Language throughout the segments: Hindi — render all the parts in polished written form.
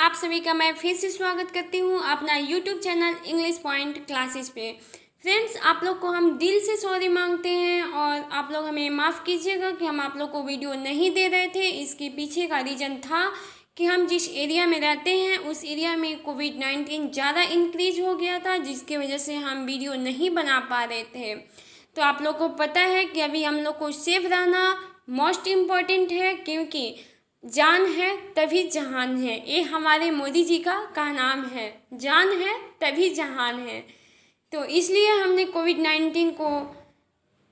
आप सभी का मैं फिर से स्वागत करती हूँ अपना YouTube channel English point classes पे। फ्रेंड्स, आप लोग को हम दिल से सॉरी मांगते हैं और आप लोग हमें माफ़ कीजिएगा कि हम आप लोग को वीडियो नहीं दे रहे थे। इसके पीछे का रीज़न था कि हम जिस एरिया में रहते हैं उस एरिया में कोविड-19 ज़्यादा इंक्रीज हो गया था, जिसकी वजह से हम वीडियो नहीं बना पा रहे थे। तो आप लोग को पता है कि अभी हम लोग को सेफ रहना मोस्ट इम्पॉर्टेंट है, क्योंकि जान है तभी जहान है। ये हमारे मोदी जी का नाम है, जान है तभी जहान है। तो इसलिए हमने कोविड-19 को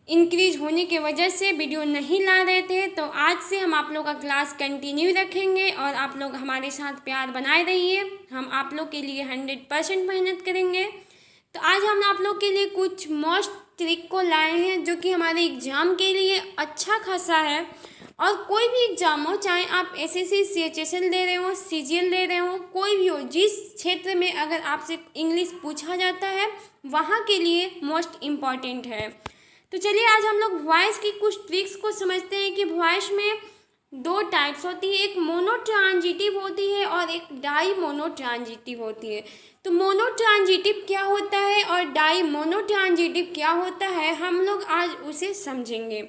इंक्रीज होने के वजह से वीडियो नहीं ला रहे थे। तो आज से हम आप लोग का क्लास कंटिन्यू रखेंगे और आप लोग हमारे साथ प्यार बनाए रहिए। हम आप लोग के लिए 100% मेहनत करेंगे। तो आज हम आप लोग के लिए कुछ मोस्ट ट्रिक को लाए हैं जो कि हमारे एग्ज़ाम के लिए अच्छा खासा है। और कोई भी एग्ज़ाम हो, चाहे आप एसएससी सीएचएसएल दे रहे हो, सीजीएल दे रहे हो, कोई भी हो, जिस क्षेत्र में अगर आपसे इंग्लिश पूछा जाता है वहाँ के लिए मोस्ट इम्पॉर्टेंट है। तो चलिए आज हम लोग वॉइस की कुछ ट्रिक्स को समझते हैं कि वॉइस में दो टाइप्स होती है, एक मोनोट्रांजिटिव होती है और एक डाई मोनोट्रांजिटिव होती है। तो मोनोट्रांजिटिव क्या होता है और डाई मोनोट्रांजिटिव क्या होता है, हम लोग आज उसे समझेंगे।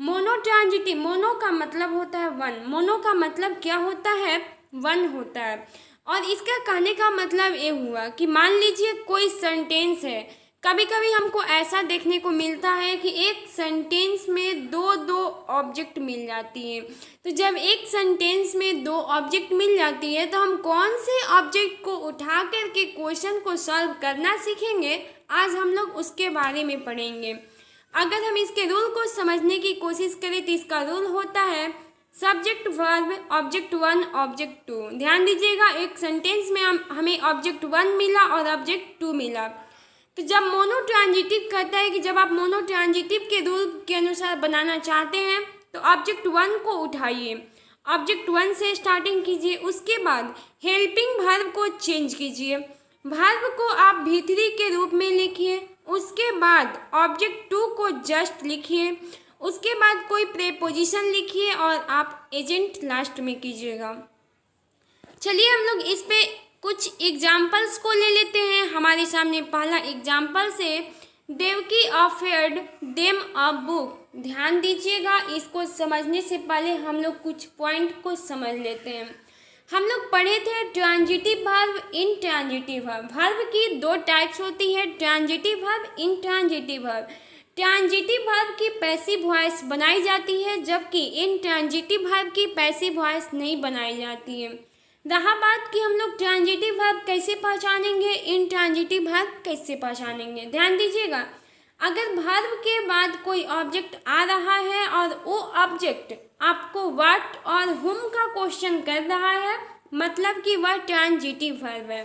मोनोट्रांजिटिव, मोनो का मतलब होता है वन, मोनो का मतलब क्या होता है, वन होता है। और इसका कहने का मतलब ये हुआ कि मान लीजिए कोई सेंटेंस है, कभी कभी हमको ऐसा देखने को मिलता है कि एक सेंटेंस में दो दो ऑब्जेक्ट मिल जाती हैं। तो जब एक सेंटेंस में दो ऑब्जेक्ट मिल जाती है तो हम कौन से ऑब्जेक्ट को उठा करके क्वेश्चन को सॉल्व करना सीखेंगे, आज हम लोग उसके बारे में पढ़ेंगे। अगर हम इसके रूल को समझने की कोशिश करें तो इसका रूल होता है subject verb object one object two. ध्यान दीजिएगा, एक सेंटेंस में हमें ऑब्जेक्ट वन मिला और ऑब्जेक्ट टू मिला। तो जब मोनोट्रांजिटिव कहता है कि जब आप मोनोट्रांजिटिव के रूल के अनुसार बनाना चाहते हैं तो ऑब्जेक्ट वन को उठाइए, ऑब्जेक्ट वन से स्टार्टिंग कीजिए, उसके बाद हेल्पिंग वर्ब को चेंज कीजिए, वर्ब को आप भीतरी के रूप में लिखिए, उसके बाद ऑब्जेक्ट टू को जस्ट लिखिए, उसके बाद कोई प्रेपोजिशन लिखिए और आप एजेंट लास्ट में कीजिएगा। चलिए हम लोग इस पे कुछ एग्जाम्पल्स को ले लेते हैं। हमारे सामने पहला एग्जाम्पल से Devaki offered them a book. ध्यान दीजिएगा, इसको समझने से पहले हम लोग कुछ पॉइंट को समझ लेते हैं। हम लोग पढ़े थे transitive verb, intransitive verb. Verb की दो टाइप्स होती है, transitive verb, intransitive verb. Transitive verb की पैसिव वॉइस बनाई जाती है जबकि इनट्रांजिटिव वर्ब की पैसिव वॉइस नहीं बनाई जाती है। रहा बात कि हम लोग ट्रांजिटिव वर्ब कैसे पहचानेंगे, इनट्रांजिटिव वर्ब कैसे पहचानेंगे। ध्यान दीजिएगा, अगर वर्ब के बाद कोई ऑब्जेक्ट आ रहा है और वो ऑब्जेक्ट आपको व्हाट और हुम का क्वेश्चन कर रहा है, मतलब कि वह ट्रांजिटिव वर्ब है।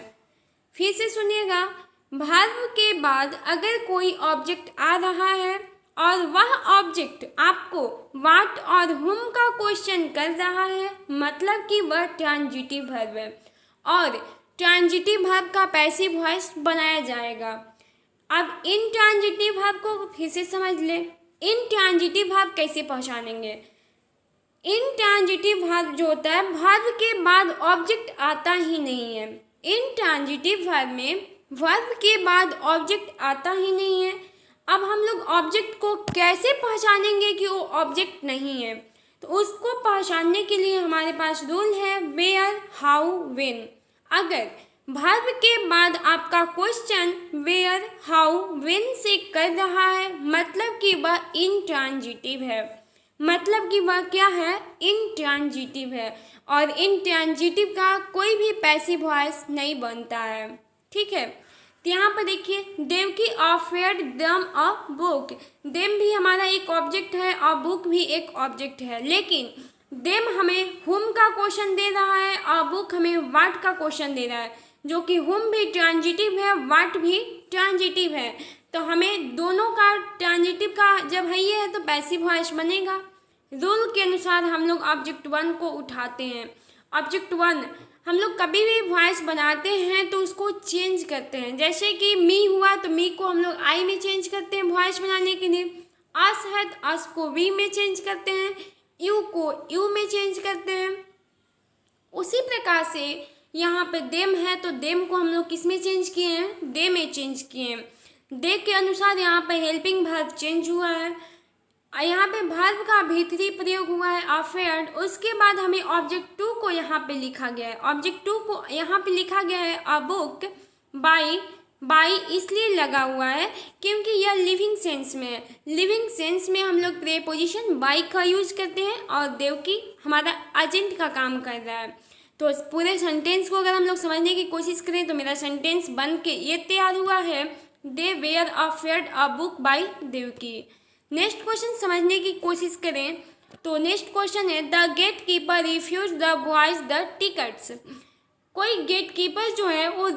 फिर से सुनिएगा, वर्ब के बाद अगर कोई ऑब्जेक्ट आ रहा है और वह ऑब्जेक्ट आपको व्हाट और हुम का क्वेश्चन कर रहा है, मतलब कि वह ट्रांजिटिव वर्ब है और ट्रांजिटिव वर्ब का पैसिव वॉइस बनाया जाएगा। अब इनट्रांजिटिव वर्ब को फिर से समझ ले। इनट्रांजिटिव वर्ब कैसे पहचानेंगे, इनट्रांजिटिव वर्ब जो होता है वर्ब के बाद ऑब्जेक्ट आता ही नहीं है। इनट्रांजिटिव वर्ब में वर्ब के बाद ऑब्जेक्ट आता ही नहीं है। अब हम लोग ऑब्जेक्ट को कैसे पहचानेंगे कि वो ऑब्जेक्ट नहीं है, तो उसको पहचानने के लिए हमारे पास रूल है वेयर, हाउ, व्हेन। अगर वर्ब के बाद आपका क्वेश्चन वेयर, हाउ, व्हेन से कर रहा है, मतलब कि वह इनट्रांजिटिव है, मतलब कि वह क्या है, इनट्रांजिटिव है। और इनट्रांजिटिव का कोई भी पैसिव वॉइस नहीं बनता है। ठीक है, तो यहाँ पर देखिए, Devaki offered them a book. Them भी हमारा एक ऑब्जेक्ट है और बुक भी एक ऑब्जेक्ट है, लेकिन देम हमें हुम का क्वेश्चन दे रहा है और बुक हमें व्हाट का क्वेश्चन दे रहा है, जो कि हुम भी ट्रांजिटिव है, व्हाट भी ट्रांजिटिव है। तो हमें दोनों का ट्रांजिटिव का जब है ये है तो पैसिव वॉइस बनेगा। रूल के अनुसार हम लोग ऑब्जेक्ट वन को उठाते हैं। ऑब्जेक्ट वन हम लोग कभी भी वॉइस बनाते हैं तो उसको चेंज करते हैं, जैसे कि मी हुआ तो मी को हम लोग आई में चेंज करते हैं वॉइस बनाने के लिए, अस है तो अस को वी में चेंज करते हैं, यू को यू में चेंज करते हैं। उसी प्रकार से यहाँ पे देम है तो देम को हम लोग किस में चेंज किए हैं, दे में चेंज किए हैं। दे के अनुसार यहाँ पे हेल्पिंग वर्ब चेंज हुआ है। यहाँ पे वर्ब का भीतरी प्रयोग हुआ है अफेयर्ड। उसके बाद हमें ऑब्जेक्ट टू को यहाँ पे लिखा गया है। ऑब्जेक्ट टू को यहाँ पे लिखा गया है अ बुक बाई। बाई इसलिए लगा हुआ है क्योंकि यह लिविंग सेंस में है। लिविंग सेंस में हम लोग प्रेपोजिशन बाई का यूज करते हैं और देवकी हमारा एजेंट का काम कर रहा है। तो इस पूरे सेंटेंस को अगर हम लोग समझने की कोशिश करें तो मेरा सेंटेंस बन के ये तैयार हुआ है, they were afraid a book by Devki. Next question समझने की कोशिश करें तो नेक्स्ट क्वेश्चन है, the gate keeper refuse the boys the tickets. कोई गेट कीपर जो है वो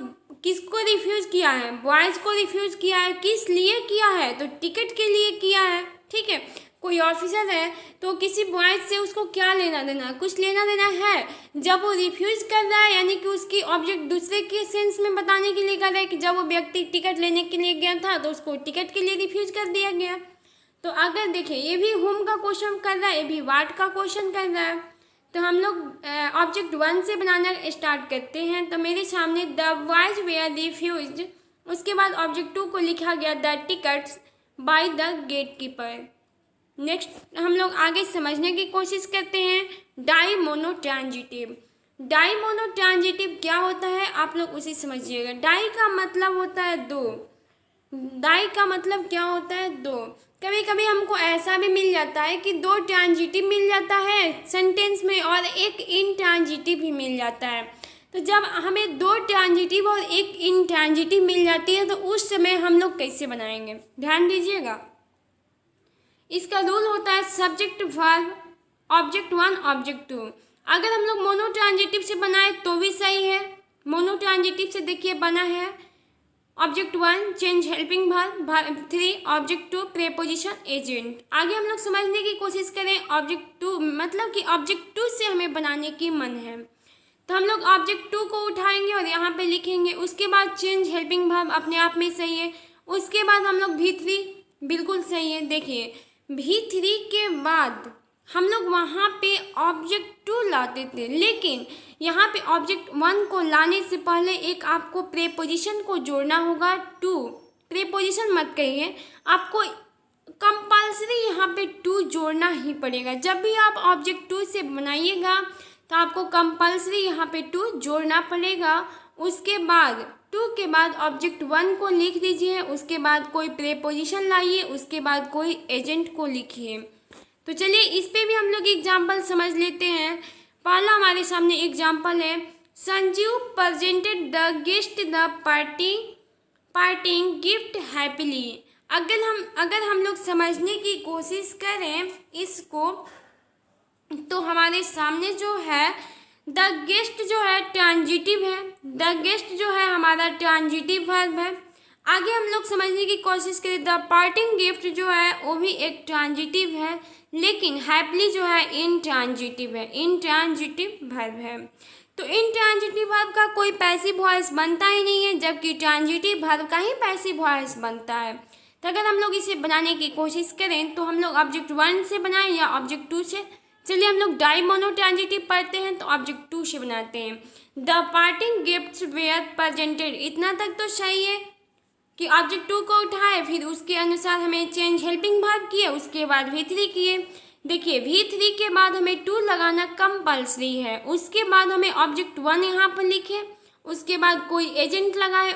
किसको रिफ्यूज किया है, बॉयज को रिफ्यूज किया है। किस लिए किया है, तो टिकट के लिए किया है। ठीक है, कोई ऑफिसर है तो किसी बॉयज से उसको क्या लेना देना, कुछ लेना देना है। जब वो रिफ्यूज कर रहा है यानी कि उसकी ऑब्जेक्ट दूसरे के सेंस में बताने के लिए कर रहा है कि जब वो व्यक्ति टिकट लेने के लिए गया था तो उसको टिकट के लिए रिफ्यूज कर दिया गया। तो अगर देखिए ये भी होम का क्वेश्चन कर रहा है, ये भी वाट का क्वेश्चन कर रहा है। तो हम लोग ऑब्जेक्ट वन से बनाना स्टार्ट करते हैं। तो मेरे सामने द बॉयज वेयर रिफ्यूज्ड, उसके बाद ऑब्जेक्ट टू को लिखा गया the tickets by the gate keeper. Next हम लोग आगे समझने की कोशिश करते हैं, डाई मोनोट्रांजिटिव। डाई मोनोट्रांजिटिव क्या होता है आप लोग उसे समझिएगा। डाई का मतलब होता है दो। डाई का मतलब क्या होता है, दो। कभी कभी हमको ऐसा भी मिल जाता है कि दो ट्रांजिटिव मिल जाता है सेंटेंस में और एक इनट्रांजिटिव भी मिल जाता है। तो जब हमें दो ट्रांजिटिव और एक इनट्रांजिटिव मिल जाती है तो उस समय हम लोग कैसे बनाएंगे, ध्यान दीजिएगा। इसका रूल होता है subject verb object one object two. अगर हम लोग मोनोट्रांजिटिव से बनाए तो भी सही है। मोनोट्रांजिटिव से देखिए बना है object one change helping verb, three object two preposition agent. आगे हम लोग समझने की कोशिश करें ऑब्जेक्ट टू मतलब कि ऑब्जेक्ट टू से हमें बनाने की मन है तो हम लोग ऑब्जेक्ट टू को उठाएंगे और यहाँ पे लिखेंगे। उसके बाद चेंज हेल्पिंग वर्ब अपने आप में सही है। उसके बाद हम लोग भी थ्री बिल्कुल सही है। देखिए भी थ्री के बाद हम लोग वहाँ पे ऑब्जेक्ट टू लाते थे, लेकिन यहाँ पे ऑब्जेक्ट वन को लाने से पहले एक आपको प्रेपोजिशन को जोड़ना होगा टू। प्रेपोजिशन मत कहिए, आपको कंपल्सरी यहाँ पे टू जोड़ना ही पड़ेगा। जब भी आप ऑब्जेक्ट टू से बनाइएगा तो आपको कंपल्सरी यहाँ पे टू जोड़ना पड़ेगा। उसके बाद टू के बाद ऑब्जेक्ट वन को लिख दीजिए, उसके बाद कोई प्रेपोजिशन लाइए, उसके बाद कोई एजेंट को लिखिए। तो चलिए इस पे भी हम लोग एग्जाम्पल समझ लेते हैं। पहला हमारे सामने एग्जाम्पल है, Sanjeev presented the guest the parting gift happily. अगर हम लोग समझने की कोशिश करें इसको तो हमारे सामने जो है द गेस्ट जो है ट्रांजिटिव है। द गेस्ट जो है हमारा ट्रांजिटिव वर्ब है। आगे हम लोग समझने की कोशिश करें द पार्टिंग गिफ्ट जो है वो भी एक ट्रांजिटिव है, लेकिन हैप्पीली जो है इनट्रांजिटिव है, इनट्रांजिटिव वर्ब है। तो इनट्रांजिटिव वर्ब का कोई पैसिव वॉइस बनता ही नहीं है, जबकि ट्रांजिटिव वर्ब का ही पैसिव वॉइस बनता है। तो अगर हम लोग इसे बनाने की कोशिश करें तो हम लोग ऑब्जेक्ट वन से बनाएं या ऑब्जेक्ट टू से। चलिए हम लोग डाई मोनोट्रांजिटिव पढ़ते हैं तो ऑब्जेक्ट टू से बनाते हैं। The parting gifts were presented, इतना तक तो सही है कि ऑब्जेक्ट टू को उठाए, फिर उसके अनुसार हमें चेंज हेल्पिंग वर्ब किए, उसके बाद भी थ्री किए। देखिए भी थ्री के बाद हमें टू लगाना कंपल्सरी है। उसके बाद हमें ऑब्जेक्ट वन यहाँ पर लिखे, उसके बाद कोई एजेंट लगाए,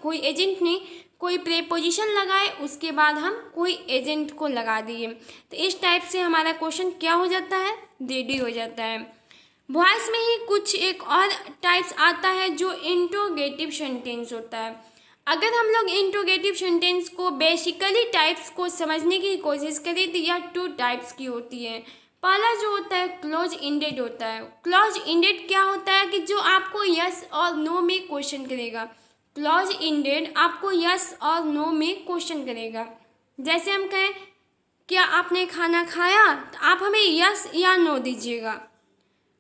कोई एजेंट नहीं, कोई प्रेपोजिशन लगाए, उसके बाद हम कोई एजेंट को लगा दिए। तो इस टाइप से हमारा क्वेश्चन क्या हो जाता है, रेडी हो जाता है। वॉइस में ही कुछ एक और टाइप्स आता है जो इंट्रोगेटिव सेंटेंस होता है। अगर हम लोग इंट्रोगेटिव सेंटेंस को बेसिकली टाइप्स को समझने की कोशिश करें तो यह टू टाइप्स की होती है। पहला जो होता है क्लोज इंडेड होता है। क्लोज इंडेड क्या होता है कि जो आपको यस और नो में क्वेश्चन करेगा। क्लोज इंडेड आपको यस और नो में क्वेश्चन करेगा। जैसे हम कहें क्या आपने खाना खाया, तो आप हमें यस या नो दीजिएगा।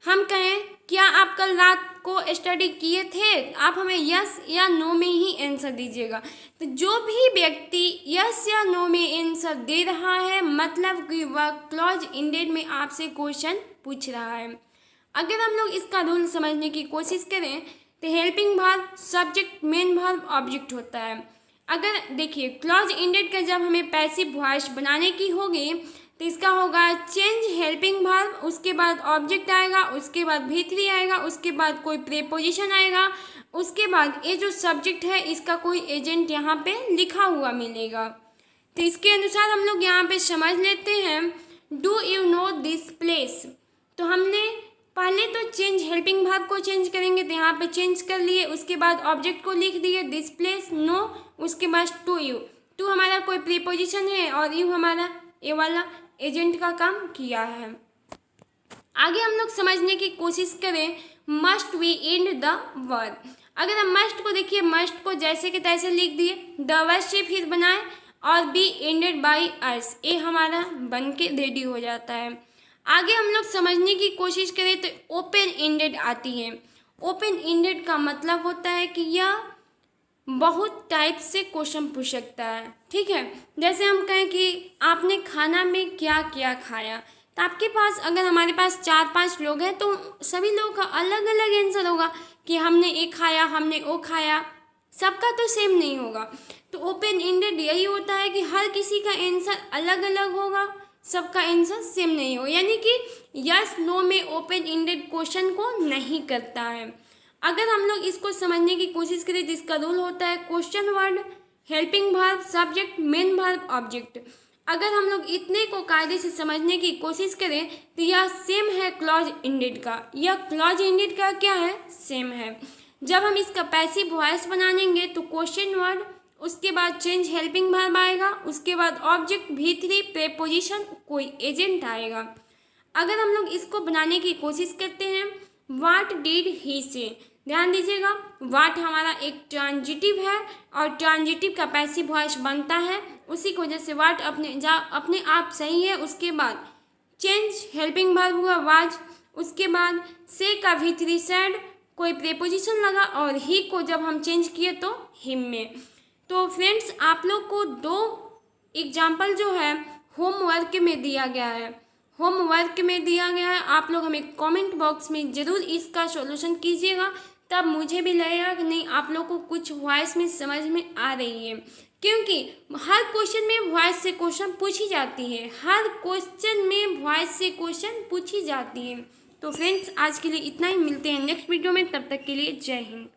हम कहें क्या आप कल रात को स्टडी किए थे, आप हमें यस या नो में ही आंसर दीजिएगा। तो जो भी व्यक्ति यस या नो में आंसर दे रहा है मतलब कि वह क्लोज इंडेड में आपसे क्वेश्चन पूछ रहा है। अगर हम लोग इसका रूल समझने की कोशिश करें तो helping verb subject main verb object होता है। अगर देखिए क्लॉज इंडेड का जब हमें पैसिव वॉइस बनाने की होगी तो इसका होगा चेंज हेल्पिंग वर्ब, उसके बाद ऑब्जेक्ट आएगा, उसके बाद भी3 आएगा, उसके बाद कोई प्रीपोजिशन आएगा, उसके बाद ये जो सब्जेक्ट है इसका कोई एजेंट यहाँ पे लिखा हुआ मिलेगा। तो इसके अनुसार हम लोग यहाँ पे समझ लेते हैं do you know this place. तो हमने पहले तो चेंज हेल्पिंग वर्ब को चेंज करेंगे तो यहाँ पे चेंज कर लिए, उसके बाद ऑब्जेक्ट को लिख दिए दिस प्लेस नो, उसके बाद टू यू, टू हमारा कोई प्रीपोजिशन है और यू हमारा ये वाला एजेंट का काम किया है। आगे हम लोग समझने की कोशिश करें must we end the word. अगर हम मस्ट को देखिए, मस्ट को जैसे कि तैसे लिख दिए, द वर्ड से फिर बनाए और बी एंडेड बाई अस, ये हमारा बन के रेडी हो जाता है। आगे हम लोग समझने की कोशिश करें तो ओपन एंडेड आती है। ओपन एंडेड का मतलब होता है कि यह बहुत टाइप से क्वेश्चन पूछ सकता है, ठीक है। जैसे हम कहें कि आपने खाना में क्या क्या खाया, तो आपके पास अगर हमारे पास 4-5 लोग हैं तो सभी लोगों का अलग अलग आंसर होगा कि हमने ये खाया, हमने वो खाया, सबका तो सेम नहीं होगा। तो ओपन एंडेड यही होता है कि हर किसी का आंसर अलग अलग होगा, सबका आंसर सेम नहीं हो, यानी कि यस नो में ओपन एंडेड क्वेश्चन को नहीं करता है। अगर हम लोग इसको समझने की कोशिश करें तो इसका रूल होता है question word helping verb subject main verb object. अगर हम लोग इतने को कायदे से समझने की कोशिश करें तो यह सेम है क्लॉज एंडेड का, यह क्लॉज एंडेड का क्या है, सेम है। जब हम इसका पैसिव वॉइस बनाएंगे तो क्वेश्चन वर्ड, उसके बाद चेंज हेल्पिंग वर्ब आएगा, उसके बाद ऑब्जेक्ट भी3 प्रीपोजिशन कोई एजेंट आएगा। अगर हम लोग इसको बनाने की कोशिश करते हैं व्हाट डिड ही से, ध्यान दीजिएगा व्हाट हमारा एक ट्रांजिटिव है और ट्रांजिटिव का पैसिव वॉइस बनता है, उसी की वजह से व्हाट अपने आप सही है। उसके बाद चेंज हेल्पिंग वर्ब हुआ वाज, उसके बाद से का भी3 सेड, कोई प्रीपोजिशन लगा और ही को जब हम चेंज किए तो हिम में। तो फ्रेंड्स आप लोग को 2 एग्जाम्पल जो है होमवर्क में दिया गया है, होमवर्क में दिया गया है, आप लोग हमें कमेंट बॉक्स में ज़रूर इसका सॉल्यूशन कीजिएगा, तब मुझे भी लगेगा कि नहीं आप लोग को कुछ वॉइस में समझ में आ रही है, क्योंकि हर क्वेश्चन में वॉइस से क्वेश्चन पूछी जाती है, हर क्वेश्चन में वॉइस से क्वेश्चन पूछी जाती है। तो फ्रेंड्स आज के लिए इतना ही, मिलते हैं नेक्स्ट वीडियो में, तब तक के लिए जय हिंद।